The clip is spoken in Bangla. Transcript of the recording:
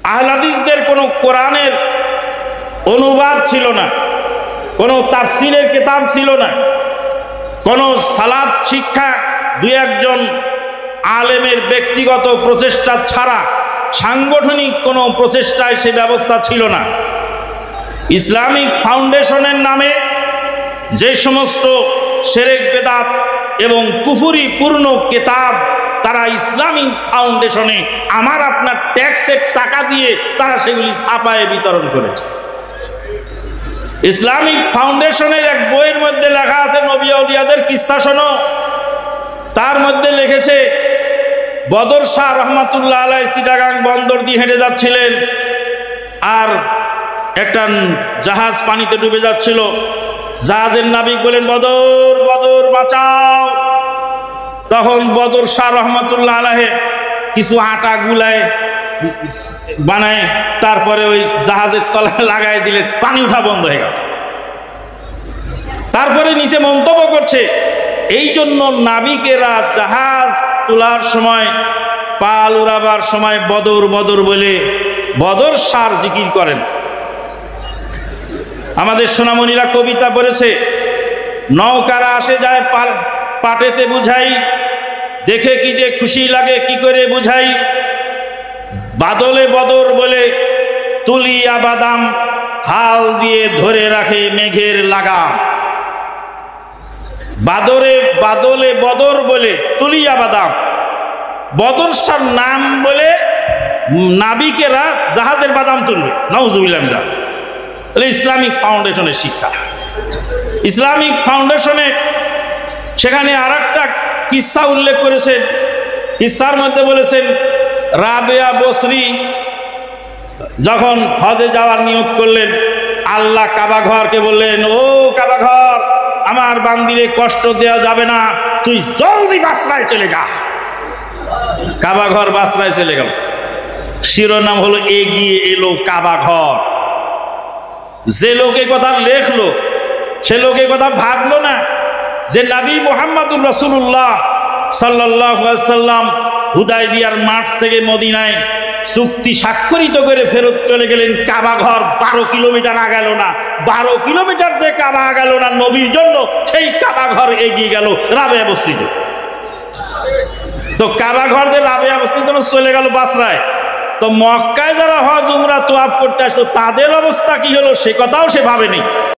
আহলে হাদিসদের কোনো কোরআনের অনুবাদ ছিল না, কোনো তাফসীরের কিতাব ছিল না, কোনো সালাত শিক্ষা দুই একজন আলেমের ব্যক্তিগত প্রচেষ্টা ছাড়া সাংগঠনিক কোনো প্রচেষ্টায় সে ব্যবস্থা ছিল না। ইসলামিক ফাউন্ডেশনের নামে যে সমস্ত শিরক বিদআত এবং কুফরি পূর্ণ কিতাব তারা ইসলামিক ফাউন্ডেশনে আমার আপনার ট্যাক্সের টাকা দিয়ে তারা সেগুলি ছাপায়ে বিতরণ করেছে। ইসলামিক ফাউন্ডেশনের এক বইয়ের মধ্যে লেখা আছে নবী আউলিয়াদের কিসসা শোনো। তার মধ্যে লিখেছে বদর শাহ রহমাতুল্লাহ আলাইহি চিটাগাং বন্দর দিয়ে হেঁটে যাচ্ছিলেন, আর একটা জাহাজ পানিতে ডুবে যাচ্ছিল। জাহাজের নাবিক বলেন, বদর বদর বাঁচাও। তখন বদর শাহ রহমাতুল্লাহ আলাইহি কিছু আটা গুলায় বানায় তারপরে ওই জাহাজের তলায় লাগাই দিলে পানি উঠা বন্ধ হয়ে গেল। তারপরে নিচে মন্তব্য করছে, এই জন্য নাবিকেরা জাহাজ তোলার সময় পাল উড়াবার সময় বদর বদর বলে বদর শাহর জিকির করেন। আমাদের সোনামণিরা কবিতা পড়েছে, নৌকারা আসে যায় পাটেতে বুঝাই, দেখে কি যে খুশি লাগে কি করে বুঝাই, বাদলে বদর বলে তুলিয়া বাদাম, হাল দিয়ে ধরে রাখে মেঘের লাগাম। বাদলে বদর বলে তুলিয়া বাদাম, বদর শাহর নাম বলে নাবিকেরা জাহাজের বাদাম তুলবে। নাউজুবিল্লাহ। ইসলামিক ফাউন্ডেশনের শিক্ষা। ইসলামিক ফাউন্ডেশনে সেখানে আর একটা কিসসা উল্লেখ করেছেন। কিসসার মধ্যে বলেছেন, রাবেয়া বসরি যখন হজে যাওয়ার নিয়ত করলেন, আল্লাহ কাবা ঘরকে বললেন, ও কাবা ঘর, আমার বান্দিরে কষ্ট দেওয়া যাবে না, তুই জলদি বাসরায় চলে যা। কাবা ঘর বাসরায় চলে গেল। শিরোনাম হলো এগিয়ে এলো কাবা ঘর। যে লোক এই কথা লেখলো সে লোক এই কথা ভাবলো না যে নবী মুহাম্মদুর রাসূলুল্লাহ সাল্লাল্লাহু আলাইহি সাল্লাম হুদায়বিয়ার মাঠ থেকে মদিনায় চুক্তি স্বাক্ষরিত করে ফেরত চলে গেলেন। কাবা ঘর 12 কিলোমিটার আগেল না, 12 কিলোমিটার যে কাবা আগেল না নবীর জন্য, সেই কাবা ঘর এগিয়ে গেল রাবেয়া বসরিতে। তো কাবা ঘর যে রাবেয়া বসরির জন্য চলে গেল বাসরায়, তো মক্কায় যারা হজ উমরা তোয়াফ করতে আসলো তাদের অবস্থা কি হলো সে কথাও সে ভাবেনি।